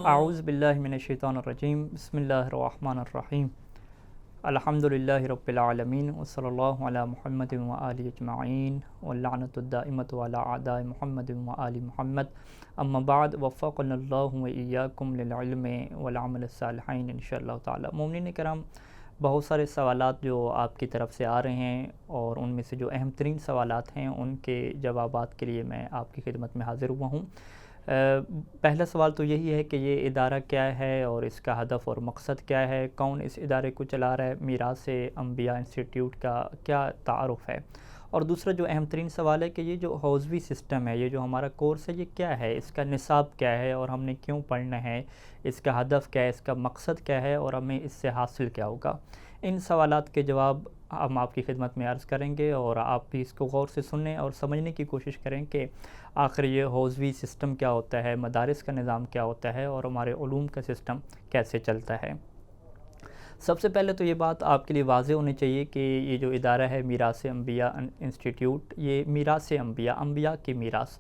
اعوذ باللہ من الشیطان الرجیم، بسم اللہ الرحمن الرحیم، الحمدللہ رب العالمین، وصلی اللہ علی محمد وآلہ اجمعین، واللعنۃ الدائمۃ علی اعداء محمد وآل محمد، اما بعد، وفقنا اللہ وإیاکم للعلم والعمل الصالحین انشاءاللہ تعالی۔ مومنین کرام، بہت سارے سوالات جو آپ کی طرف سے آ رہے ہیں اور ان میں سے جو اہم ترین سوالات ہیں ان کے جوابات کے لیے میں آپ کی خدمت میں حاضر ہوا ہوں۔ پہلا سوال تو یہی ہے کہ یہ ادارہ کیا ہے اور اس کا ہدف اور مقصد کیا ہے، کون اس ادارے کو چلا رہا ہے، میراث انبیاء انسٹیٹیوٹ کا کیا تعارف ہے، اور دوسرا جو اہم ترین سوال ہے کہ یہ جو حوزوی سسٹم ہے، یہ جو ہمارا کورس ہے، یہ کیا ہے، اس کا نصاب کیا ہے اور ہم نے کیوں پڑھنا ہے، اس کا ہدف کیا ہے، اس کا مقصد کیا ہے اور ہمیں اس سے حاصل کیا ہوگا۔ ان سوالات کے جواب ہم آپ کی خدمت میں عرض کریں گے اور آپ بھی اس کو غور سے سنیں اور سمجھنے کی کوشش کریں کہ آخر یہ حوزوی سسٹم کیا ہوتا ہے، مدارس کا نظام کیا ہوتا ہے اور ہمارے علوم کا سسٹم کیسے چلتا ہے۔ سب سے پہلے تو یہ بات آپ کے لیے واضح ہونی چاہیے کہ یہ جو ادارہ ہے میراث انبیاء انسٹیٹیوٹ، یہ میراث انبیاء کی میراث،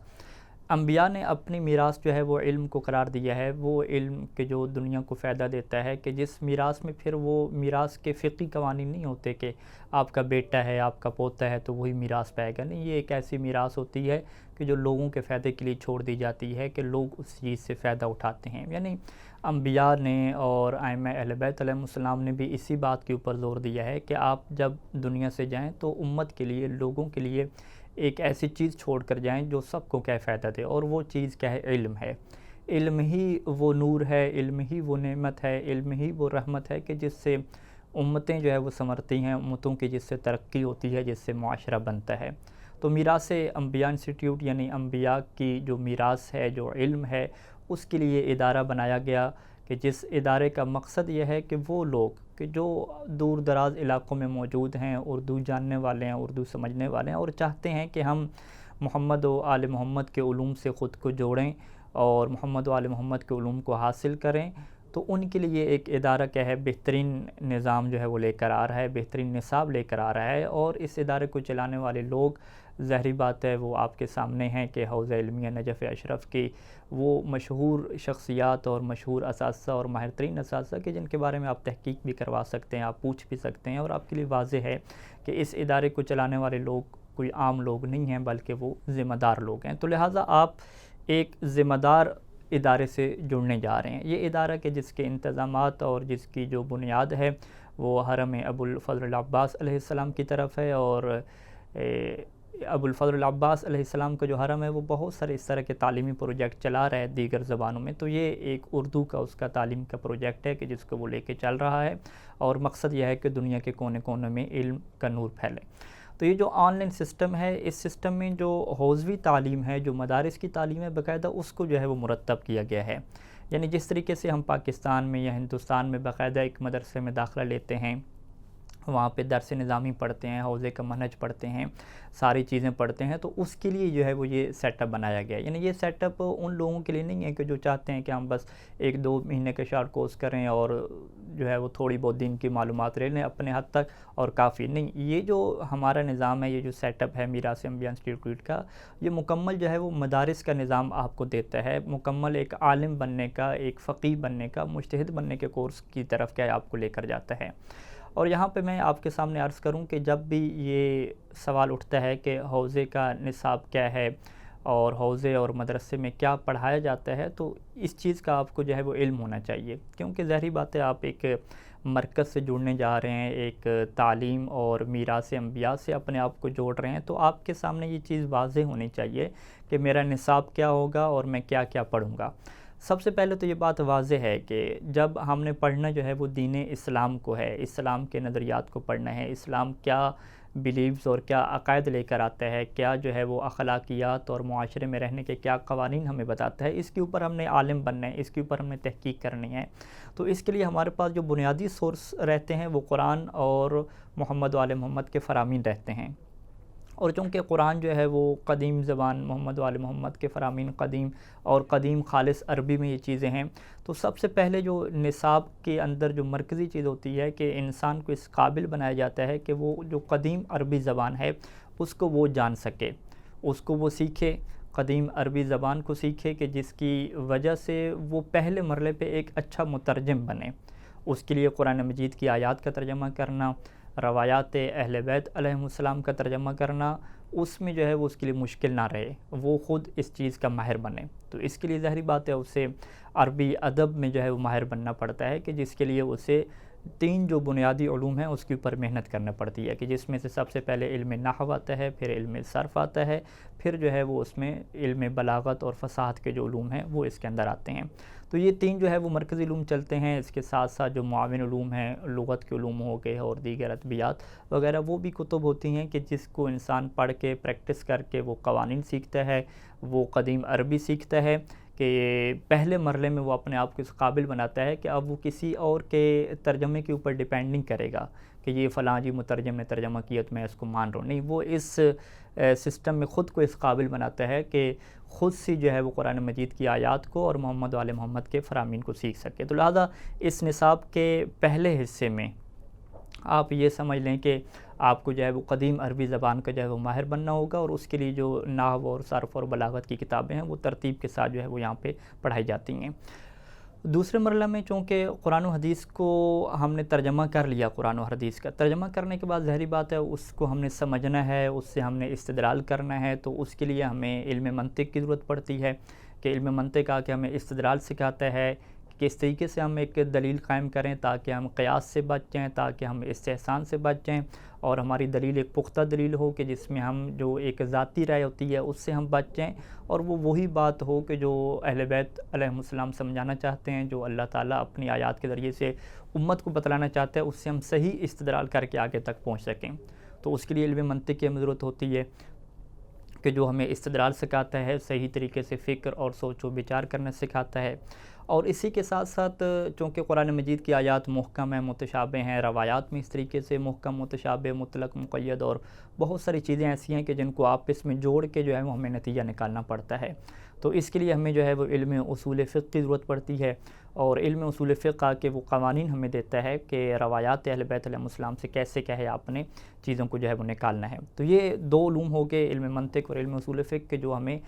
انبیاء نے اپنی میراث جو ہے وہ علم کو قرار دیا ہے، وہ علم کے جو دنیا کو فائدہ دیتا ہے، کہ جس میراث میں پھر وہ میراث کے فقہی قوانین نہیں ہوتے کہ آپ کا بیٹا ہے، آپ کا پوتا ہے تو وہی میراث پائے گا، نہیں، یہ ایک ایسی میراث ہوتی ہے کہ جو لوگوں کے فائدے کے لیے چھوڑ دی جاتی ہے کہ لوگ اس چیز سے فائدہ اٹھاتے ہیں۔ یعنی انبیاء نے اور ائمہ اہل بیت علیہم السلام نے بھی اسی بات کے اوپر زور دیا ہے کہ آپ جب دنیا سے جائیں تو امت کے لیے، لوگوں کے لیے ایک ایسی چیز چھوڑ کر جائیں جو سب کو کیا فائدہ دے، اور وہ چیز کیا ہے، علم ہے۔ علم ہی وہ نور ہے، علم ہی وہ نعمت ہے، علم ہی وہ رحمت ہے کہ جس سے امتیں جو ہے وہ سنورتی ہیں، امتوں کی جس سے ترقی ہوتی ہے، جس سے معاشرہ بنتا ہے۔ تو میراث انبیاء انسٹیٹیوٹ یعنی انبیاء کی جو میراث ہے، جو علم ہے، اس کے لیے ادارہ بنایا گیا کہ جس ادارے کا مقصد یہ ہے کہ وہ لوگ کہ جو دور دراز علاقوں میں موجود ہیں، اردو جاننے والے ہیں، اردو سمجھنے والے ہیں اور چاہتے ہیں کہ ہم محمد و آل محمد کے علوم سے خود کو جوڑیں اور محمد و آل محمد کے علوم کو حاصل کریں، تو ان کے لیے ایک ادارہ کیا ہے، بہترین نظام جو ہے وہ لے کر آ رہا ہے، بہترین نصاب لے کر آ رہا ہے۔ اور اس ادارے کو چلانے والے لوگ، ظاہری بات ہے وہ آپ کے سامنے ہیں کہ حوزہ علمیہ نجف اشرف کی وہ مشہور شخصیات اور مشہور اساتذہ اور ماہر ترین اساتذہ کہ جن کے بارے میں آپ تحقیق بھی کروا سکتے ہیں، آپ پوچھ بھی سکتے ہیں، اور آپ کے لیے واضح ہے کہ اس ادارے کو چلانے والے لوگ کوئی عام لوگ نہیں ہیں بلکہ وہ ذمہ دار لوگ ہیں۔ تو لہٰذا آپ ایک ذمہ دار ادارے سے جڑنے جا رہے ہیں۔ یہ ادارہ کہ جس کے انتظامات اور جس کی جو بنیاد ہے وہ حرم ابو الفضل العباس علیہ السلام کی طرف ہے، اور ابو الفضل العباس علیہ السلام کا جو حرم ہے وہ بہت سارے اس طرح کے تعلیمی پروجیکٹ چلا رہا ہے دیگر زبانوں میں، تو یہ ایک اردو کا اس کا تعلیم کا پروجیکٹ ہے کہ جس کو وہ لے کے چل رہا ہے، اور مقصد یہ ہے کہ دنیا کے کونے کونے میں علم کا نور پھیلے۔ تو یہ جو آن لائن سسٹم ہے، اس سسٹم میں جو حوزوی تعلیم ہے، جو مدارس کی تعلیم ہے، باقاعدہ اس کو جو ہے وہ مرتب کیا گیا ہے۔ یعنی جس طریقے سے ہم پاکستان میں یا ہندوستان میں باقاعدہ ایک مدرسے میں داخلہ لیتے ہیں، وہاں پہ درس نظامی پڑھتے ہیں، حوزے کا منہج پڑھتے ہیں، ساری چیزیں پڑھتے ہیں، تو اس کے لیے جو ہے وہ یہ سیٹ اپ بنایا گیا ہے۔ یعنی یہ سیٹ اپ ان لوگوں کے لیے نہیں ہے کہ جو چاہتے ہیں کہ ہم بس 1-2 مہینے کا شارٹ کورس کریں اور جو ہے وہ تھوڑی بہت دین کی معلومات لے لیں اپنے حد تک اور کافی نہیں۔ یہ جو ہمارا نظام ہے، یہ جو سیٹ اپ ہے میراث انبیاء انسٹیٹیوٹ کا، یہ مکمل جو ہے وہ مدارس کا نظام آپ کو دیتا ہے، مکمل ایک عالم بننے کا، ایک فقیہ بننے کا، مجتہد بننے کے کورس کی طرف کیا ہے آپ کو لے کر جاتا ہے۔ اور یہاں پہ میں آپ کے سامنے عرض کروں کہ جب بھی یہ سوال اٹھتا ہے کہ حوزے کا نصاب کیا ہے اور حوزے اور مدرسے میں کیا پڑھایا جاتا ہے، تو اس چیز کا آپ کو جو ہے وہ علم ہونا چاہیے، کیونکہ ظاہری بات ہے آپ ایک مرکز سے جڑنے جا رہے ہیں، ایک تعلیم اور میراث انبیاء سے اپنے آپ کو جوڑ رہے ہیں، تو آپ کے سامنے یہ چیز واضح ہونی چاہیے کہ میرا نصاب کیا ہوگا اور میں کیا کیا پڑھوں گا۔ سب سے پہلے تو یہ بات واضح ہے کہ جب ہم نے پڑھنا جو ہے وہ دین اسلام کو ہے، اسلام کے نظریات کو پڑھنا ہے، اسلام کیا بیلیوز اور کیا عقائد لے کر آتا ہے، کیا جو ہے وہ اخلاقیات اور معاشرے میں رہنے کے کیا قوانین ہمیں بتاتا ہے، اس کے اوپر ہم نے عالم بننا ہے، اس کے اوپر ہم نے تحقیق کرنی ہے۔ تو اس کے لیے ہمارے پاس جو بنیادی سورس رہتے ہیں وہ قرآن اور محمد و آل محمد کے فرامین رہتے ہیں، اور چونکہ قرآن جو ہے وہ قدیم زبان محمد و آل محمد کے فرامین قدیم اور قدیم خالص عربی میں یہ چیزیں ہیں، تو سب سے پہلے جو نصاب کے اندر جو مرکزی چیز ہوتی ہے کہ انسان کو اس قابل بنایا جاتا ہے کہ وہ جو قدیم عربی زبان ہے اس کو وہ جان سکے، اس کو وہ سیکھے، قدیم عربی زبان کو سیکھے کہ جس کی وجہ سے وہ پہلے مرحلے پہ ایک اچھا مترجم بنے۔ اس کے لیے قرآن مجید کی آیات کا ترجمہ کرنا، روایات اہل بیت علیہم السلام کا ترجمہ کرنا، اس میں جو ہے وہ اس کے لیے مشکل نہ رہے، وہ خود اس چیز کا ماہر بنے۔ تو اس کے لیے ظاہری بات ہے اسے عربی ادب میں جو ہے وہ ماہر بننا پڑتا ہے، کہ جس کے لیے اسے 3 جو بنیادی علوم ہیں اس کے اوپر محنت کرنا پڑتی ہے، کہ جس میں سے سب سے پہلے علم نحو آتا ہے، پھر علم صرف آتا ہے، پھر جو ہے وہ اس میں علم بلاغت اور فصاحت کے جو علوم ہیں وہ اس کے اندر آتے ہیں۔ تو یہ 3 جو ہے وہ مرکزی علوم چلتے ہیں۔ اس کے ساتھ ساتھ جو معاون علوم ہیں، لغت کے علوم ہو گئے اور دیگر ادبیات وغیرہ، وہ بھی کتب ہوتی ہیں کہ جس کو انسان پڑھ کے پریکٹس کر کے وہ قوانین سیکھتا ہے، وہ قدیم عربی سیکھتا ہے، کہ پہلے مرحلے میں وہ اپنے آپ کو اس قابل بناتا ہے کہ اب وہ کسی اور کے ترجمے کے اوپر ڈیپینڈ نہیں کرے گا کہ یہ فلاں جی مترجم نے ترجمہ کیا تو میں اس کو مان رہا ہوں، نہیں، وہ اس سسٹم میں خود کو اس قابل بناتا ہے کہ خود سے جو ہے وہ قرآن مجید کی آیات کو اور محمد و آل محمد کے فرامین کو سیکھ سکے۔ تو لہذا اس نصاب کے پہلے حصے میں آپ یہ سمجھ لیں کہ آپ کو جو ہے وہ قدیم عربی زبان کا جو ہے وہ ماہر بننا ہوگا، اور اس کے لیے جو نحو اور صرف اور بلاغت کی کتابیں ہیں وہ ترتیب کے ساتھ جو ہے وہ یہاں پہ پڑھائی جاتی ہیں۔ دوسرے مرحلہ میں چونکہ قرآن و حدیث کو ہم نے ترجمہ کر لیا، قرآن و حدیث کا ترجمہ کرنے کے بعد ظاہری بات ہے اس کو ہم نے سمجھنا ہے، اس سے ہم نے استدلال کرنا ہے، تو اس کے لیے ہمیں علم منطق کی ضرورت پڑتی ہے، کہ علم منطق آ کے ہمیں استدلال سکھاتا ہے کہ اس طریقے سے ہم ایک دلیل قائم کریں تاکہ ہم قیاس سے بچ جائیں، تاکہ ہم استحسان سے بچ جائیں، اور ہماری دلیل ایک پختہ دلیل ہو کہ جس میں ہم جو ایک ذاتی رائے ہوتی ہے اس سے ہم بچ جائیں، اور وہ وہی بات ہو کہ جو اہل بیت علیہم السلام سمجھانا چاہتے ہیں، جو اللہ تعالیٰ اپنی آیات کے ذریعے سے امت کو بتلانا چاہتا ہے، اس سے ہم صحیح استدلال کر کے آگے تک پہنچ سکیں۔ تو اس کے لیے علم منطق کی ضرورت ہوتی ہے کہ جو ہمیں استدلال سکھاتا ہے، صحیح طریقے سے فکر اور سوچ و بچار کرنا سکھاتا ہے۔ اور اسی کے ساتھ ساتھ چونکہ قرآن مجید کی آیات محکم ہیں، متشابہ ہیں، روایات میں اس طریقے سے محکم، متشابہ، مطلق، مقید اور بہت ساری چیزیں ایسی ہیں کہ جن کو آپس میں جوڑ کے جو ہے وہ ہمیں نتیجہ نکالنا پڑتا ہے۔ تو اس کے لیے ہمیں جو ہے وہ علم اصول فقہ کی ضرورت پڑتی ہے، اور علم اصول فقہ کے وہ قوانین ہمیں دیتا ہے کہ روایات اہل بیت علیہ السلام سے کیسے کیا ہے آپ نے چیزوں کو جو ہے وہ نکالنا ہے۔ تو یہ 2 علوم ہو گئے، علم منطق اور علم اصول فقہ کے، جو ہمیں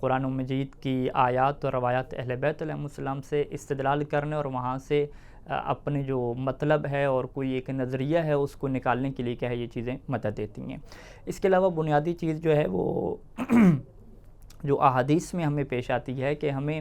قرآن مجید کی آیات اور روایات اہل بیت علیہ السلام سے استدلال کرنے اور وہاں سے اپنے جو مطلب ہے اور کوئی ایک نظریہ ہے اس کو نکالنے کے لیے کیا ہے یہ چیزیں مدد دیتی ہیں۔ اس کے علاوہ بنیادی چیز جو ہے وہ جو احادیث میں ہمیں پیش آتی ہے کہ ہمیں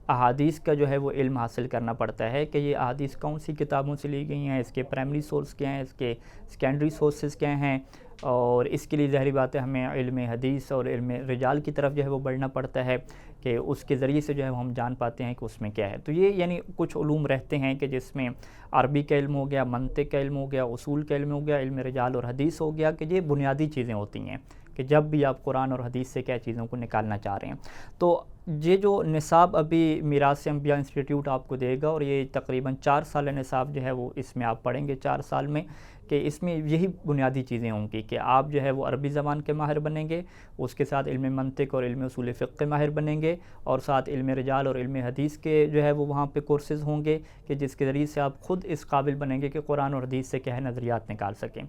احادیث کا جو ہے وہ علم حاصل کرنا پڑتا ہے کہ یہ احادیث کون سی کتابوں سے لی گئی ہیں، اس کے پرائمری سورس کیا ہیں، اس کے سیکنڈری سورسز کیا ہیں، اور اس کے لیے ظاہری بات ہے ہمیں علم حدیث اور علم رجال کی طرف جو ہے وہ بڑھنا پڑتا ہے کہ اس کے ذریعے سے جو ہے ہم جان پاتے ہیں کہ اس میں کیا ہے۔ تو یہ یعنی کچھ علوم رہتے ہیں کہ جس میں عربی کا علم ہو گیا، منطق کا علم ہو گیا، اصول کا علم ہو گیا، علم رجال اور حدیث ہو گیا، کہ یہ بنیادی چیزیں ہوتی ہیں کہ جب بھی آپ قرآن اور حدیث سے کیا چیزوں کو نکالنا چاہ رہے ہیں۔ تو یہ جو نصاب ابھی میراث انبیاء انسٹیٹیوٹ آپ کو دے گا، اور یہ تقریباً 4 سال نصاب جو ہے وہ اس میں آپ پڑھیں گے 4 سال میں، کہ اس میں یہی بنیادی چیزیں ہوں گی کہ آپ جو ہے وہ عربی زبان کے ماہر بنیں گے، اس کے ساتھ علم منطق اور علم اصول فقہ کے ماہر بنیں گے، اور ساتھ علم رجال اور علم حدیث کے جو ہے وہ وہاں پہ کورسز ہوں گے کہ جس کے ذریعے سے آپ خود اس قابل بنیں گے کہ قرآن اور حدیث سے کیا ہے نظریات نکال سکیں۔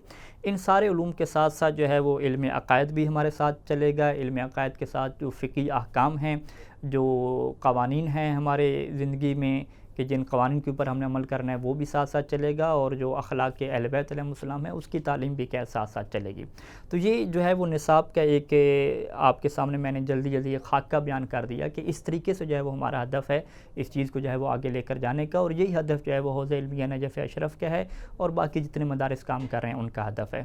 ان سارے علوم کے ساتھ ساتھ جو ہے وہ علم عقائد بھی ہمارے ساتھ چلے گا۔ علم عقائد کے ساتھ جو فقہی احکام ہیں، جو قوانین ہیں ہمارے زندگی میں کہ جن قوانین کے اوپر ہم نے عمل کرنا ہے وہ بھی ساتھ ساتھ چلے گا، اور جو اخلاق کے اہل بیت علیہ السلام ہے اس کی تعلیم بھی کیا ساتھ ساتھ چلے گی۔ تو یہ جو ہے وہ نصاب کا ایک آپ کے سامنے میں نے جلدی ایک خاکہ بیان کر دیا کہ اس طریقے سے جو ہے وہ ہمارا ہدف ہے اس چیز کو جو ہے وہ آگے لے کر جانے کا، اور یہی ہدف جو ہے وہ حوزہ علمیہ نجف اشرف کا ہے، اور باقی جتنے مدارس کام کر رہے ہیں ان کا ہدف ہے۔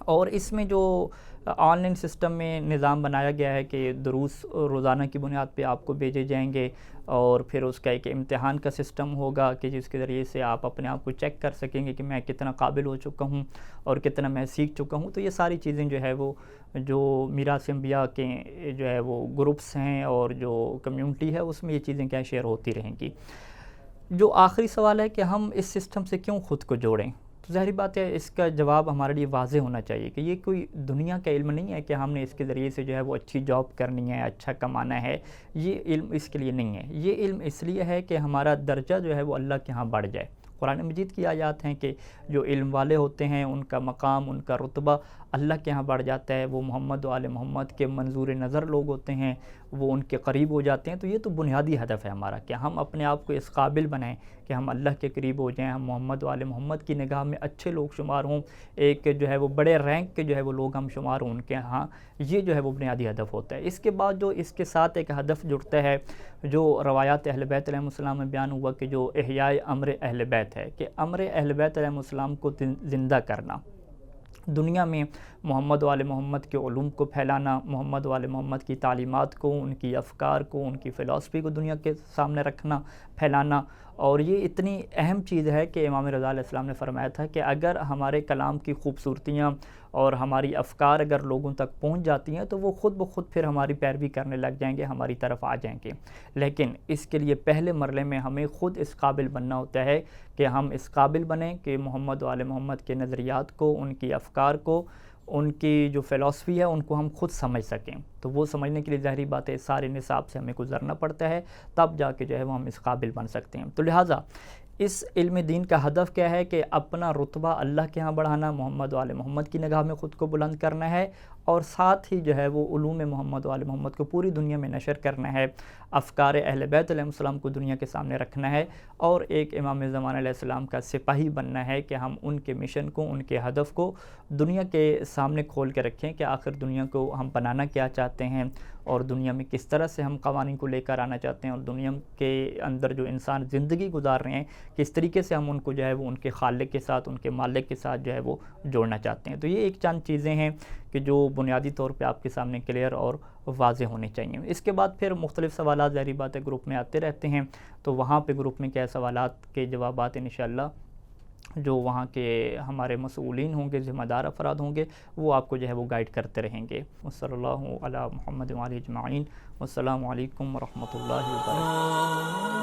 اور اس میں جو آن لائن سسٹم میں نظام بنایا گیا ہے کہ دروس روزانہ کی بنیاد پہ آپ کو بھیجے جائیں گے، اور پھر اس کا ایک امتحان کا سسٹم ہوگا کہ جس کے ذریعے سے آپ اپنے آپ کو چیک کر سکیں گے کہ میں کتنا قابل ہو چکا ہوں اور کتنا میں سیکھ چکا ہوں۔ تو یہ ساری چیزیں جو ہے وہ جو میراث انبیاء کے جو ہے وہ گروپس ہیں اور جو کمیونٹی ہے اس میں یہ چیزیں کیا شیئر ہوتی رہیں گی۔ جو آخری سوال ہے کہ ہم اس سسٹم سے کیوں خود کو جوڑیں، تو ظاہری بات ہے اس کا جواب ہمارے لیے واضح ہونا چاہیے کہ یہ کوئی دنیا کا علم نہیں ہے کہ ہم نے اس کے ذریعے سے جو ہے وہ اچھی جاب کرنی ہے، اچھا کمانا ہے۔ یہ علم اس کے لیے نہیں ہے، یہ علم اس لیے ہے کہ ہمارا درجہ جو ہے وہ اللہ کے ہاں بڑھ جائے۔ قرآن مجید کی آیات ہیں کہ جو علم والے ہوتے ہیں ان کا مقام، ان کا رتبہ اللہ کے ہاں بڑھ جاتا ہے، وہ محمد و آل محمد کے منظور نظر لوگ ہوتے ہیں، وہ ان کے قریب ہو جاتے ہیں۔ تو یہ تو بنیادی ہدف ہے ہمارا کہ ہم اپنے آپ کو اس قابل بنائیں کہ ہم اللہ کے قریب ہو جائیں، ہم محمد و آل محمد کی نگاہ میں اچھے لوگ شمار ہوں، ایک جو ہے وہ بڑے رینک کے جو ہے وہ لوگ ہم شمار ہوں ان کے ہاں۔ یہ جو ہے وہ بنیادی ہدف ہوتا ہے۔ اس کے بعد جو اس کے ساتھ ایک ہدف جڑتا ہے جو روایات اہل بیت علیہ السلام میں بیان ہوا کہ جو احیاء امر اہل بیت ہے، کہ امر اہل بیت علیہ السلام کو زندہ کرنا، دنیا میں محمد و آل محمد کے علوم کو پھیلانا، محمد و آل محمد کی تعلیمات کو، ان کی افکار کو، ان کی فلسفی کو دنیا کے سامنے رکھنا، پھیلانا۔ اور یہ اتنی اہم چیز ہے کہ امام رضا علیہ السلام نے فرمایا تھا کہ اگر ہمارے کلام کی خوبصورتیاں اور ہماری افکار اگر لوگوں تک پہنچ جاتی ہیں تو وہ خود بخود پھر ہماری پیروی کرنے لگ جائیں گے، ہماری طرف آ جائیں گے۔ لیکن اس کے لیے پہلے مرحلے میں ہمیں خود اس قابل بننا ہوتا ہے کہ ہم اس قابل بنیں کہ محمد و آل محمد کے نظریات کو، ان کی افکار کو، ان کی جو فلسفی ہے ان کو ہم خود سمجھ سکیں۔ تو وہ سمجھنے کے لیے ظاہری بات ہے سارے نصاب سے ہمیں گزرنا پڑتا ہے، تب جا کے جو ہے وہ ہم اس قابل بن سکتے ہیں۔ تو لہٰذا اس علم دین کا ہدف کیا ہے کہ اپنا رتبہ اللہ کے ہاں بڑھانا، محمد و آل محمد کی نگاہ میں خود کو بلند کرنا ہے، اور ساتھ ہی جو ہے وہ علوم محمد و آل محمد کو پوری دنیا میں نشر کرنا ہے، افکار اہل بیت علیہ السلام کو دنیا کے سامنے رکھنا ہے، اور ایک امام زمان علیہ السلام کا سپاہی بننا ہے کہ ہم ان کے مشن کو، ان کے ہدف کو دنیا کے سامنے کھول کے رکھیں کہ آخر دنیا کو ہم بنانا کیا چاہتے ہیں، اور دنیا میں کس طرح سے ہم قوانین کو لے کر آنا چاہتے ہیں، اور دنیا کے اندر جو انسان زندگی گزار رہے ہیں کس طریقے سے ہم ان کو جو ہے وہ ان کے خالق کے ساتھ، ان کے مالک کے ساتھ جو ہے وہ جوڑنا چاہتے ہیں۔ تو یہ ایک چند چیزیں ہیں کہ جو بنیادی طور پہ آپ کے سامنے کلیئر اور واضح ہونے چاہیے۔ اس کے بعد پھر مختلف سوالات ظاہری بات ہے گروپ میں آتے رہتے ہیں، تو وہاں پہ گروپ میں کیا سوالات کے جوابات انشاءاللہ جو وہاں کے ہمارے مسئولین ہوں گے، ذمہ دار افراد ہوں گے، وہ آپ کو جو ہے وہ گائیڈ کرتے رہیں گے۔ وصلی اللہ علی محمد و آلہ اجمعین، والسلام علیکم ورحمۃ اللہ وبرکاتہ۔